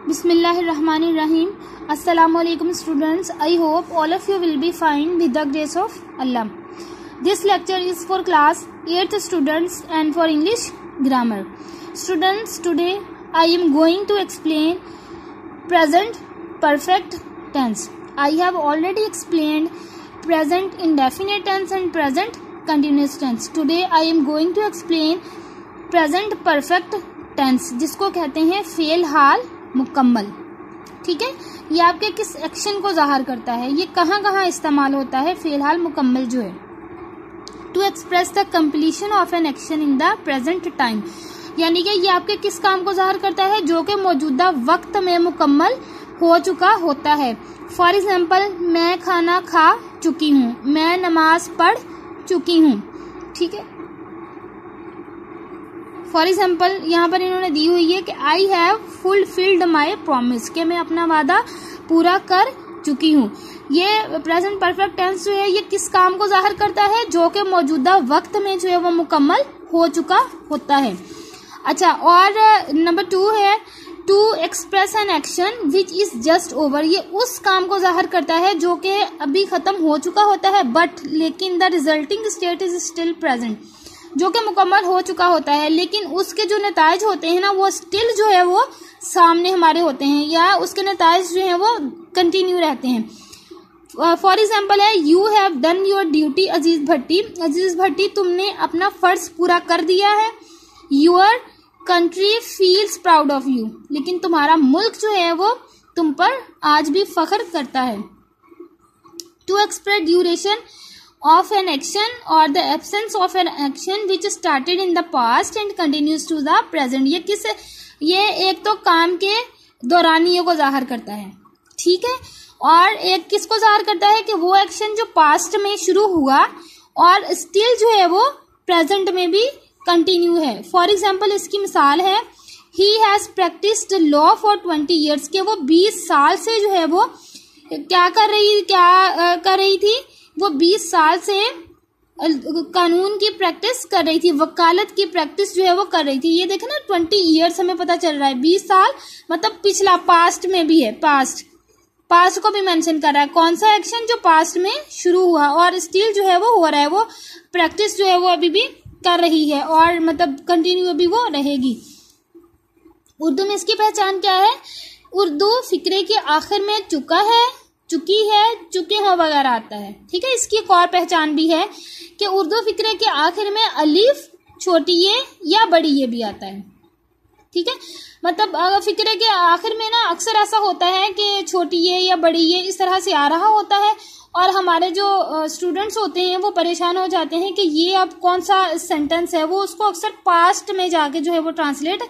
Bismillahirrahmanirrahim. Assalamualaikum students. I hope all of you will be fine with the grace of Allah. This lecture is for class 8th students and for English grammar. Students, today I am going to explain present perfect tense. I have already explained present indefinite tense and present continuous tense. Today I am going to explain present perfect tense, जिसको कहते हैं fail हाल मुकम्मल. ठीक है, ये आपके किस action को जाहिर करता है, ये कहाँ कहाँ इस्तेमाल होता है फेल हाल मुकम्मल जो है. To express the completion of an action in the present time, यानी कि ये आपके किस काम को जाहिर करता है जो कि मौजूदा वक्त में मुकम्मल हो चुका होता है. फॉर एग्जाम्पल, मैं खाना खा चुकी हूँ, मैं नमाज पढ़ चुकी हूँ. ठीक है, फॉर एग्जाम्पल यहाँ पर इन्होंने दी हुई है कि I have fulfilled my promise, कि मैं अपना वादा पूरा कर चुकी हूँ. ये प्रेजेंट परफेक्ट टेंस जो है ये किस काम को जाहिर करता है जो कि मौजूदा वक्त में जो है वो मुकम्मल हो चुका होता है. अच्छा, और नंबर 2 है to express an action which is just over. ये उस काम को जाहिर करता है जो कि अभी खत्म हो चुका होता है बट लेकिन the resulting state is still present, जो कि मुकम्मल हो चुका होता है लेकिन उसके जो नताइज होते हैं ना वो स्टिल जो है वो सामने हमारे होते हैं, या उसके नताइज जो है वो कंटिन्यू रहते हैं. फॉर एग्जाम्पल है you have done your duty Aziz Bhatti. Aziz Bhatti, तुमने अपना फर्ज पूरा कर दिया है. Your country feels proud of you, लेकिन तुम्हारा मुल्क जो है वो तुम पर आज भी फख्र करता है. To express duration of an action or the absence of an action which started in the past and continues to the present. ये एक तो काम के दौरानियों को जाहिर करता है, ठीक है, और एक किसको जाहिर करता है कि वो एक्शन जो पास्ट में शुरू हुआ और स्टिल जो है वो प्रेजेंट में भी कंटिन्यू है. फॉर एग्जाम्पल, इसकी मिसाल है he has practised law for 20 years, के वो 20 साल से जो है वो क्या कर रही थी, वो 20 साल से कानून की प्रैक्टिस कर रही थी, वकालत की प्रैक्टिस जो है वो कर रही थी. ये देखे ना 20 years हमें पता चल रहा है, 20 साल मतलब पिछला, पास्ट में भी है, पास्ट को भी मेंशन कर रहा है. कौन सा एक्शन जो पास्ट में शुरू हुआ और स्टिल जो है वो हो रहा है, वो प्रैक्टिस जो है वो अभी भी कर रही है और मतलब कंटिन्यू अभी वो रहेगी. उर्दू में इसकी पहचान क्या है? उर्दू फिक्रे के आखिर में चुका है, चुकी है, चुके हो वगैरह आता है. ठीक है, इसकी एक और पहचान भी है कि उर्दू फिक्रे के आखिर में अलीफ, छोटी ये या बड़ी ये भी आता है. ठीक है, मतलब फिक्रे के आखिर में ना अक्सर ऐसा होता है कि छोटी ये या बड़ी ये इस तरह से आ रहा होता है और हमारे जो स्टूडेंट्स होते हैं वो परेशान हो जाते हैं कि ये अब कौन सा सेंटेंस है, वो उसको अक्सर पास्ट में जाके जो है वो ट्रांसलेट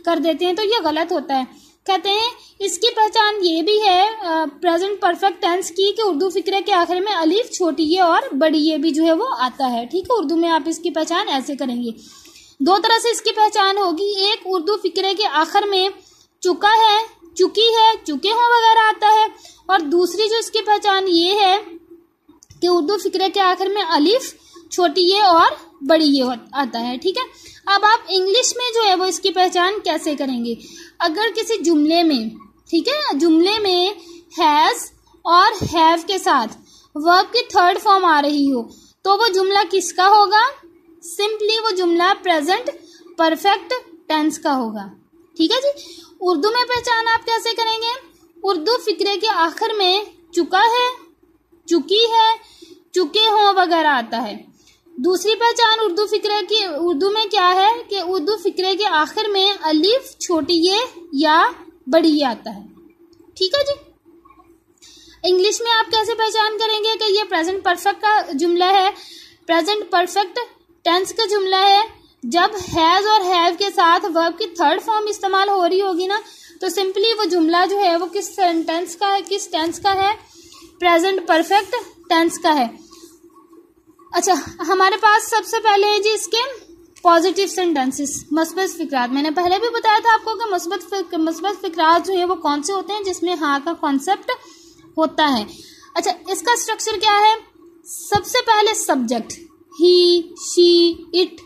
कर देते हैं, तो ये गलत होता है. कहते हैं इसकी पहचान ये भी है प्रेजेंट परफेक्ट टेंस की कि उर्दू फिक्रे के आखिर में अलीफ, छोटी ये और बड़ी ये भी जो है वो आता है. ठीक है, उर्दू में आप इसकी पहचान ऐसे करेंगे. 2 तरह से इसकी पहचान होगी. एक, उर्दू फिक्रे के आखिर में चुका है, चुकी है, चुके हो वगैरह आता है, और दूसरी जो इसकी पहचान ये है कि उर्दू फिक्रे के आखिर में अलीफ, छोटी ये और बड़ी ये आता है. ठीक है, अब आप इंग्लिश में जो है वो इसकी पहचान कैसे करेंगे? अगर किसी जुमले में, ठीक है, जुमले में हैज और हैव के साथ वर्ब की थर्ड फॉर्म आ रही हो तो वो जुमला किसका होगा? सिंपली वो जुमला प्रेजेंट परफेक्ट टेंस का होगा. ठीक है जी. उर्दू में पहचान आप कैसे करेंगे? उर्दू फिक्रे के आखिर में चुका है, चुकी है, चुके हो वगैरह आता है. दूसरी पहचान उर्दू फिक्रे की उर्दू में क्या है कि उर्दू फिक्रे के आखिर में अलीफ, छोटी ये या बड़ी ये आता है. ठीक है जी. इंग्लिश में आप कैसे पहचान करेंगे कि ये प्रेजेंट परफेक्ट का जुमला है, प्रेजेंट परफेक्ट टेंस का जुमला है? जब हैज और हैव के साथ वर्ब की थर्ड फॉर्म इस्तेमाल हो रही होगी ना तो सिंपली वो जुमला जो है वो किस टेंस का है, किस टेंस का है? प्रेजेंट परफेक्ट टेंस का है. अच्छा, हमारे पास सबसे पहले है जी इसके पॉजिटिव सेंटेंसेस, मस्बत फिक्रात. मैंने पहले भी बताया था आपको कि मस्बत फिक्रात जो है वो कौन से होते हैं, जिसमें हाँ का कॉन्सेप्ट होता है. अच्छा, इसका स्ट्रक्चर क्या है? सबसे पहले subject, he, she, it,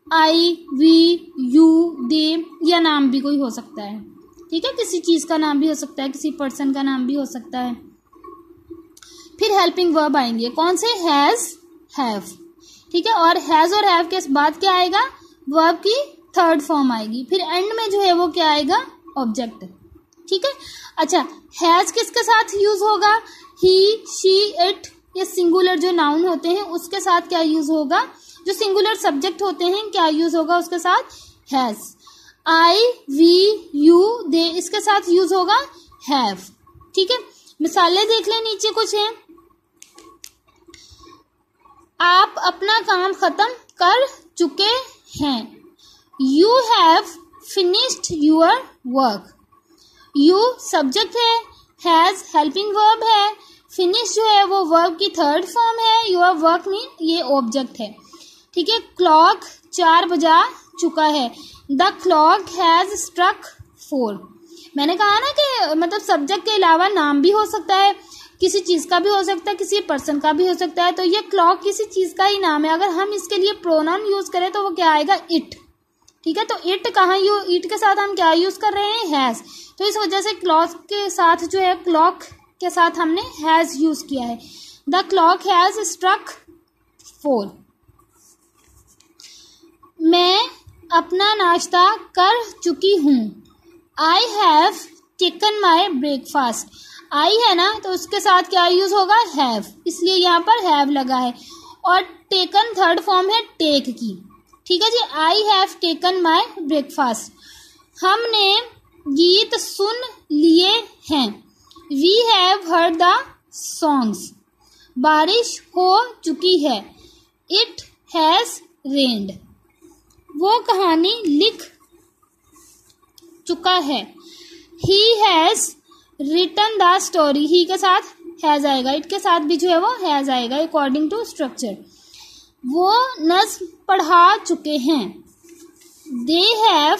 I, we, you, they या नाम भी कोई हो सकता है. ठीक है, किसी चीज का नाम भी हो सकता है, किसी पर्सन का नाम भी हो सकता है। फिर हेल्पिंग वर्ब आएंगे, कौन से? हैज, हैव, ठीक है। और हैज और हैव के बाद क्या आएगा? वर्ब की थर्ड फॉर्म आएगी। फिर एंड में जो है वो क्या आएगा? ऑब्जेक्ट, ठीक है। अच्छा, हैज किसके साथ यूज होगा? ही, शी, इट, ये सिंगुलर जो नाउन होते हैं उसके साथ क्या यूज होगा? जो सिंगुलर सब्जेक्ट होते हैं क्या यूज होगा उसके साथ? हैज। आई, वी, यू, दे, इसके साथ यूज होगा हैव, ठीक है। मिसालें देख लें, नीचे कुछ हैं। आप अपना काम खत्म कर चुके हैं। You have finished your work. You subject है, हैज हेल्पिंग वर्ब है, फिनिश जो है वो वर्ब की थर्ड फॉर्म है, योर वर्क मीन ये ऑब्जेक्ट है, ठीक है। क्लॉक 4 बजा चुका है। The clock has struck 4। मैंने कहा ना कि मतलब सब्जेक्ट के अलावा नाम भी हो सकता है, किसी चीज का भी हो सकता है, किसी पर्सन का भी हो सकता है। तो ये क्लॉक किसी चीज का ही नाम है। अगर हम इसके लिए प्रोनाउन यूज करें तो वो क्या आएगा? इट, ठीक है। तो इट कहाँ इट के साथ हम क्या यूज कर रहे हैं? हैज। तो इस वजह से क्लॉक के साथ जो है, क्लॉक के साथ हमने हैज यूज किया है। The clock has struck 4। मैं अपना नाश्ता कर चुकी हूँ। I have taken my breakfast. I है ना, तो उसके साथ क्या यूज होगा? हैव, इसलिए यहाँ पर हैव लगा है। और टेकन थर्ड फॉर्म है टेक की, ठीक है जी। I have taken my breakfast. हमने गीत सुन लिए हैं। We have heard the songs. बारिश हो चुकी है। It has rained. वो कहानी लिख चुका है। He has written the story. He के साथ हैज आएगा, इट के साथ भी जो है वो हैज आएगा अकॉर्डिंग टू स्ट्रक्चर। वो नज्म पढ़ा चुके हैं। They have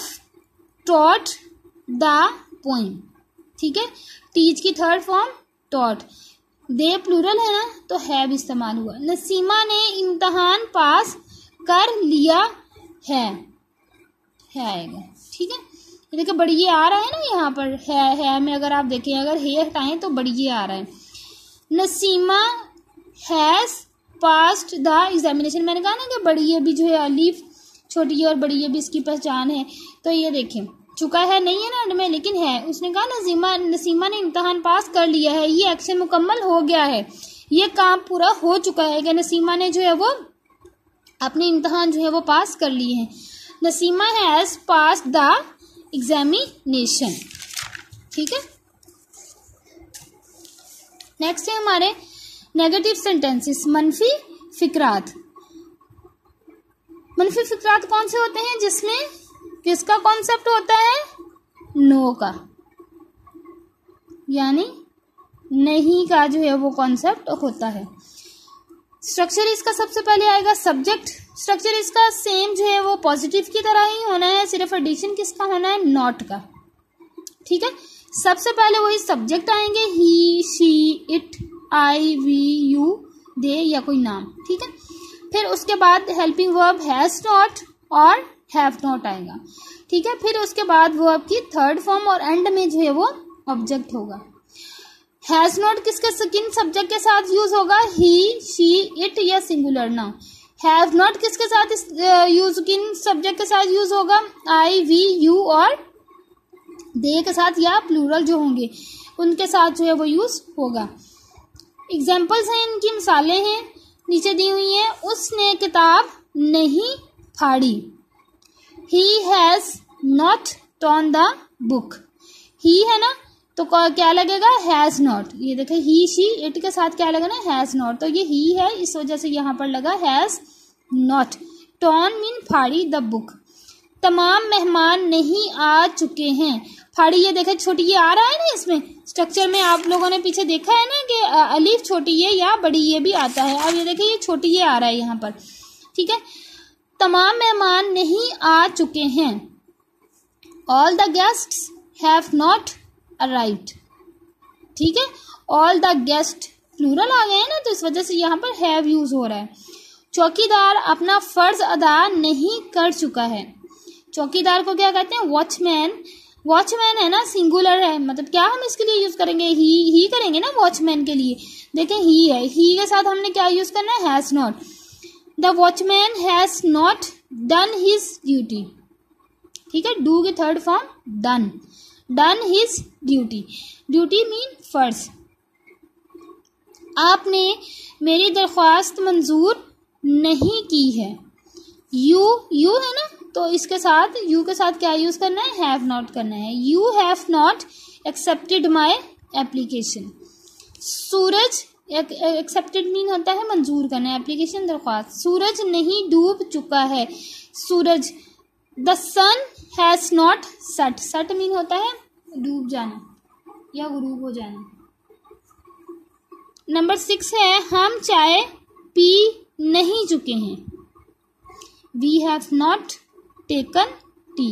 taught the poem, ठीक है। टीच की third form taught. They plural है ना, तो हैव इस्तेमाल हुआ। नसीमा ने इम्तहान पास कर लिया है आएगा, ठीक है। ये देखिए बड़ी ये आ रहा है ना यहाँ पर, है में अगर आप देखें, अगर हे हटाएं तो बड़ी ये आ रहा है। Naseema has passed the examination. मैंने कहा ना कि बड़ी ये भी जो है अलीफ, छोटी ये और बड़ी ये भी इसकी पहचान है। तो ये देखें, चुका है नहीं है ना एंड में, लेकिन है। उसने कहा नसीमा ने इम्तहान पास कर लिया है, ये एक्शन मुकम्मल हो गया है, ये काम पूरा हो चुका है कि नसीमा ने जो है वो अपने इम्तहान जो है वो पास कर लिए हैं। Naseema has passed the examination, ठीक है। नेक्स्ट है हमारे नेगेटिव सेंटेंसेस, मनफी फिक्रात। मनफी फिक्रात कौन से होते हैं? जिसमें किसका कॉन्सेप्ट होता है? नो का, यानी नहीं का जो है वो कॉन्सेप्ट होता है। स्ट्रक्चर इसका सबसे पहले आएगा सब्जेक्ट। स्ट्रक्चर इसका सेम जो है वो पॉजिटिव की तरह ही होना है, सिर्फ एडिशन किसका होना है? नॉट का, ठीक है। सबसे पहले वही सब्जेक्ट आएंगे, he, she, it, I, we, you, they या कोई नाम, ठीक है। फिर उसके बाद हेल्पिंग वर्ब हैज नॉट और हैव नॉट आएगा, ठीक है। फिर उसके बाद वर्ब की थर्ड फॉर्म और एंड में जो है वो ऑब्जेक्ट होगा। हैज नॉट किसके किन सब्जेक्ट के साथ यूज होगा? ही, शी, इट या सिंगुलर नाउन। हैव नॉट किसके साथ यूज, किन सब्जेक्ट के साथ यूज होगा? आई, वी, यू और दे के साथ या प्लूरल जो होंगे उनके साथ जो है वो यूज होगा। एग्जाम्पल्स हैं, इनकी मिसालें हैं नीचे दी हुई हैं। उसने किताब नहीं फाड़ी। He has not torn the book. He है ना, तो क्या लगेगा? Has not. ये देखें, ही, शी, इट के साथ क्या लगा ना? Has not. तो ये ही है, इस वजह से यहाँ पर लगा हैज नॉट। टॉर्न मीन फाड़ी द बुक। तमाम मेहमान नहीं आ चुके हैं। फाड़ी ये देखें छोटी ये आ रहा है ना, इसमें स्ट्रक्चर में आप लोगों ने पीछे देखा है ना कि अलीफ छोटी ये या बड़ी ये भी आता है। अब ये देखें ये छोटी ये आ रहा है यहाँ पर, ठीक है। तमाम मेहमान नहीं आ चुके हैं। All the guests have not arrived, ठीक है। ऑल द गेस्ट प्लूरल आ गए हैं ना, तो इस वजह से यहाँ पर हैव यूज हो रहा है। चौकीदार अपना फर्ज अदा नहीं कर चुका है। चौकीदार को क्या कहते हैं? वॉचमैन। वॉचमैन है ना, सिंगुलर है, मतलब क्या हम इसके लिए यूज करेंगे, ही करेंगे ना वॉचमैन के लिए। देखें ही है, ही के साथ हमने क्या यूज करना है, has not. The watchman has not done his duty, ठीक है, डू की third form done, done his duty, duty mean फर्ज। आपने मेरी दरख्वास्त मंजूर नहीं की है, यू है ना, तो इसके साथ यू के साथ क्या यूज करना है, हैव नॉट करना है। You have not accepted my application. Suraj, accepted mean होता है मंजूर करना, एप्लीकेशन दरख्वास्त। सूरज नहीं डूब चुका है, सूरज। The sun has not set, set mean होता है डूब जाना या गुरूब हो जाना। नंबर 6 है, हम चाय पी नहीं चुके हैं, we have not taken tea.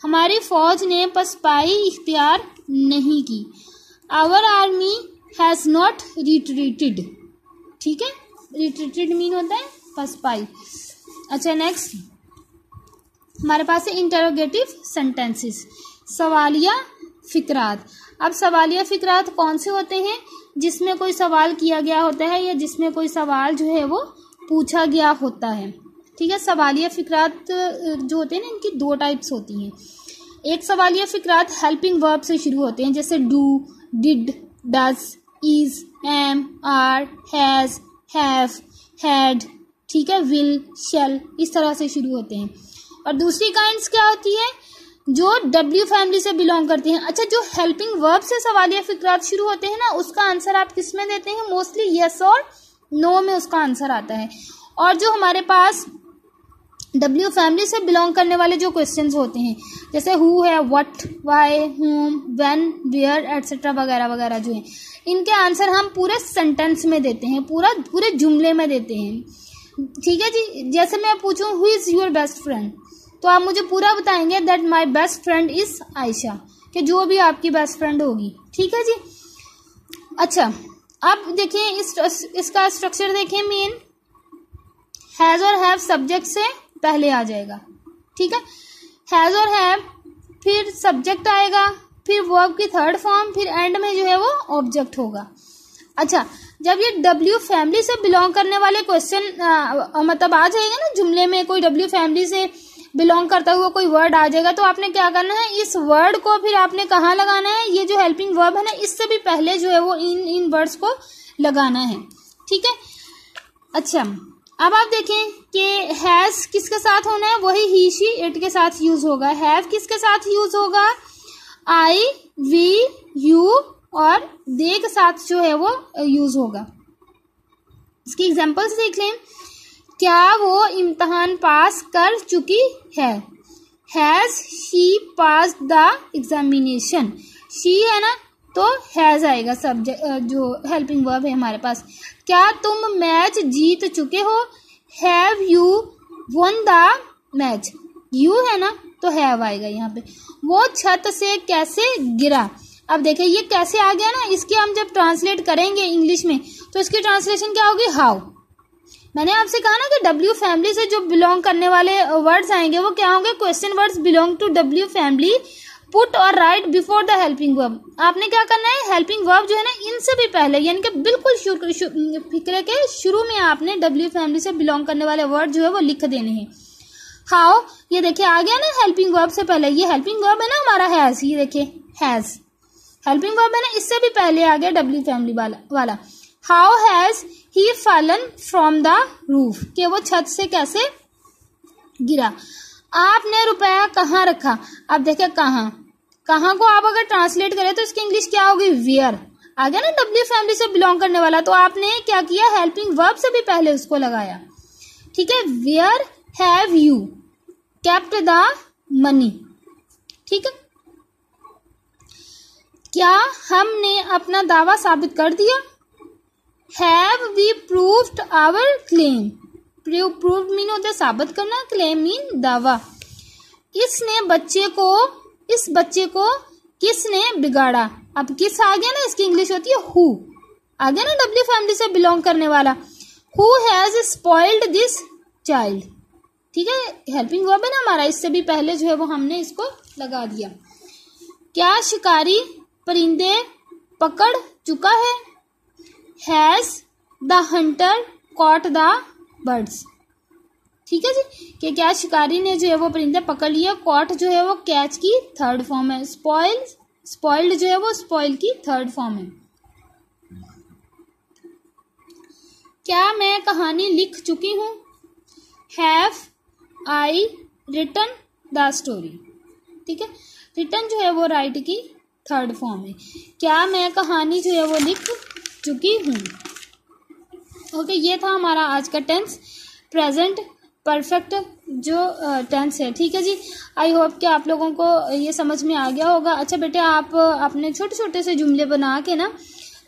हमारी फौज ने पसपाई इख्तियार नहीं की, our army has not retreated, ठीक है, रिट्रीटेड मीन होता है पसपाई। अच्छा नेक्स्ट हमारे पास है इंटरोगेटिव सेंटेंसेस, सवालिया फिकरात। अब सवालिया फिकरात कौन से होते हैं, जिसमें कोई सवाल किया गया होता है या जिसमें कोई सवाल जो है वो पूछा गया होता है, ठीक है। सवालिया फिकरात जो होते हैं ना, इनकी 2 टाइप्स होती हैं। एक सवालिया फिकरात हेल्पिंग वर्ब से शुरू होते हैं, जैसे do, did, does, is, am, are, has, have, had, ठीक है, विल, शैल, इस तरह से शुरू होते हैं। और दूसरी काइंड्स क्या होती है, जो डब्ल्यू फैमिली से बिलोंग करती हैं। अच्छा, जो हेल्पिंग वर्ब से सवालिया फिकरात शुरू होते हैं ना, उसका आंसर आप किस में देते हैं, मोस्टली यस और नो में उसका आंसर आता है। और जो हमारे पास डब्ल्यू फैमिली से बिलोंग करने वाले जो क्वेश्चंस होते हैं, जैसे हु है, व्हाट, व्हाई, हुम, व्हेन, वेयर एटसेट्रा वगैरह वगैरह जो है, इनके आंसर हम पूरे सेंटेंस में देते हैं, पूरे जुमले में देते हैं, ठीक है जी। जैसे मैं पूछूं who is your best friend, तो आप मुझे पूरा बताएंगे that my best friend is Ayesha, कि जो भी आपकी बेस्ट फ्रेंड होगी, ठीक है जी। अच्छा, अब देखिए इसका स्ट्रक्चर देखें, मेन हैज और हैव सब्जेक्ट से पहले आ जाएगा, ठीक है, हैज और हैव, फिर सब्जेक्ट आएगा, फिर वर्ब की थर्ड फॉर्म, फिर एंड में जो है वो ऑब्जेक्ट होगा। अच्छा, जब ये डब्ल्यू फैमिली से बिलोंग करने वाले क्वेश्चन मतलब आ जाएगा ना जुमले में, कोई डब्ल्यू फैमिली से बिलोंग करता हुआ कोई वर्ड आ जाएगा, तो आपने क्या करना है, इस वर्ड को फिर आपने कहाँ लगाना है, ये जो हेल्पिंग वर्ब है ना, इससे भी पहले जो है वो इन वर्ड्स को लगाना है, ठीक है। अच्छा, अब आप देखें कि हैज किसके साथ होना है, वही ही, शी, इट के साथ यूज होगा। हैव किसके साथ यूज होगा, आई, वी, यू और दे के साथ जो है वो यूज होगा। इसकी एग्जांपल्स देख लें, क्या वो इम्तहान पास कर चुकी है, has she pass the examination, she है ना, तो हैज आएगा सब्जेक्ट, जो हेल्पिंग वर्ब है हमारे पास। क्या तुम मैच जीत चुके हो, have you one the match, you है ना, तो हैव आएगा यहाँ पे। वो छत से कैसे गिरा, अब देखिए ये कैसे आ गया ना, इसकी हम जब ट्रांसलेट करेंगे इंग्लिश में तो इसकी ट्रांसलेशन क्या होगी, हाउ। मैंने आपसे कहा ना कि डब्ल्यू फैमिली से जो बिलोंग करने वाले वर्ड्स आएंगे वो क्या होंगे, question words belong to W family, put और write before the helping verb. आपने क्या करना है, हेल्पिंग वर्ब जो है ना, इनसे भी पहले, यानी कि बिल्कुल फिक्रे के शुरू में आपने डब्ल्यू फैमिली से बिलोंग करने वाले वर्ड जो है वो लिख देने हैं। हाउ, ये देखिए आ गया ना हेल्पिंग वर्ब से पहले, ये हेल्पिंग वर्ब है ना हमारा हैज, ये देखिए हैज हेल्पिंग वर्ब है ना, इससे भी पहले आ गया डब्ल्यू फैमिली वाला। How has he fallen from the roof, कि वो छत से कैसे गिरा। आपने रुपया कहाँ रखा, अब देखिए कहाँ को आप अगर ट्रांसलेट करें तो इसकी इंग्लिश क्या होगी, वेयर, आ गया ना डब्ल्यू फैमिली से बिलोंग करने वाला, तो आपने क्या किया, हेल्पिंग वर्ब से भी पहले उसको लगाया, ठीक है। Where have you kept the money, ठीक है। क्या हमने अपना दावा साबित कर दिया, have we proved our claim, proved mean होता है साबित करना, क्लेम मीन दावा। इस बच्चे को किसने बिगाड़ा, अब किस आ गया ना, इसकी इंग्लिश होती है हु, आ गया ना डब्ल्यू फैमिली से बिलोंग करने वाला। Who has spoiled this child, ठीक है, हेल्पिंग वर्ब है ना हमारा, इससे भी पहले जो है वो हमने इसको लगा दिया। क्या शिकारी परिंदे पकड़ चुका है? Has the Hunter caught the birds. ठीक है जी, कि क्या शिकारी ने जो है वो परिंदे पकड़ लिया। कॉट जो है वो कैच की थर्ड फॉर्म है। स्पॉइल्ड जो है वो स्पॉइल की थर्ड फॉर्म है। क्या मैं कहानी लिख चुकी हूँ? Have I written the story. ठीक है, रिटन जो है वो राइट की थर्ड फॉर्म है। क्या मैं कहानी जो है वो लिख चुकी हूँ। ओके, ये था हमारा आज का टेंस प्रेजेंट परफेक्ट जो टेंस है। ठीक है जी, आई होप कि आप लोगों को ये समझ में आ गया होगा। अच्छा बेटे, आप अपने छोटे छोटे से जुमले बना के ना,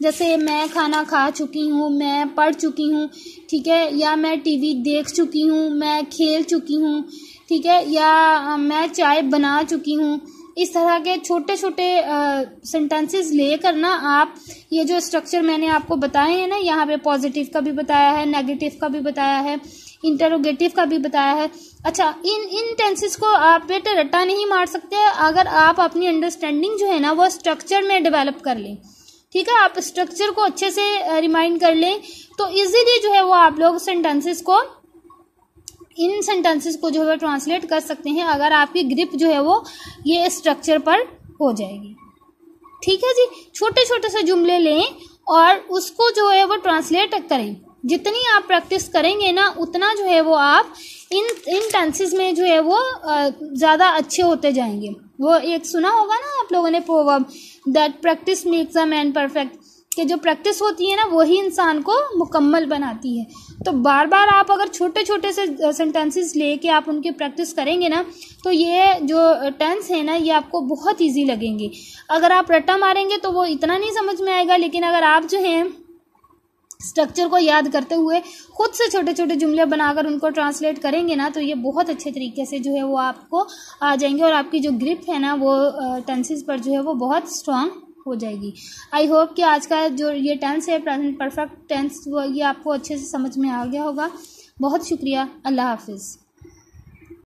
जैसे मैं खाना खा चुकी हूँ, मैं पढ़ चुकी हूँ, ठीक है, या मैं टीवी देख चुकी हूँ, मैं खेल चुकी हूँ, ठीक है, या मैं चाय बना चुकी हूँ। इस तरह के छोटे छोटे सेंटेंसेस लेकर ना आप ये जो स्ट्रक्चर मैंने आपको बताए हैं ना, यहाँ पे पॉजिटिव का भी बताया है, नेगेटिव का भी बताया है, इंटरोगेटिव का भी बताया है। अच्छा, इन टेंसेस को आप बेटे रट्टा नहीं मार सकते अगर आप अपनी अंडरस्टैंडिंग जो है ना वो स्ट्रक्चर में डेवलप कर लें। ठीक है, आप स्ट्रक्चर को अच्छे से रिमाइंड कर लें तो इजीली जो है वो आप लोग इन सेंटेंसेस को जो है ट्रांसलेट कर सकते हैं, अगर आपकी ग्रिप जो है वो ये स्ट्रक्चर पर हो जाएगी। ठीक है जी, छोटे छोटे से जुमले लें और उसको जो है वो ट्रांसलेट करें। जितनी आप प्रैक्टिस करेंगे ना उतना जो है वो आप इन टेंसेस में जो है वो ज़्यादा अच्छे होते जाएंगे। वो एक सुना होगा ना आप लोगों ने proverb, that practice makes a man perfect, कि जो प्रैक्टिस होती है ना वही इंसान को मुकम्मल बनाती है। तो बार बार आप अगर छोटे छोटे से सेंटेंसेस लेके आप उनकी प्रैक्टिस करेंगे ना तो ये जो टेंस है ना ये आपको बहुत इजी लगेंगे। अगर आप रट्टा मारेंगे तो वो इतना नहीं समझ में आएगा, लेकिन अगर आप जो है स्ट्रक्चर को याद करते हुए खुद से छोटे छोटे जुमले बनाकर उनको ट्रांसलेट करेंगे ना तो ये बहुत अच्छे तरीके से जो है वो आपको आ जाएंगे और आपकी जो ग्रिप है ना वो टेंसेस पर जो है वो बहुत स्ट्रांग हो जाएगी। आई होप कि आज का जो ये टेंस है प्रेजेंट परफेक्ट टेंस वो ये आपको अच्छे से समझ में आ गया होगा। बहुत शुक्रिया, अल्लाह हाफिज़।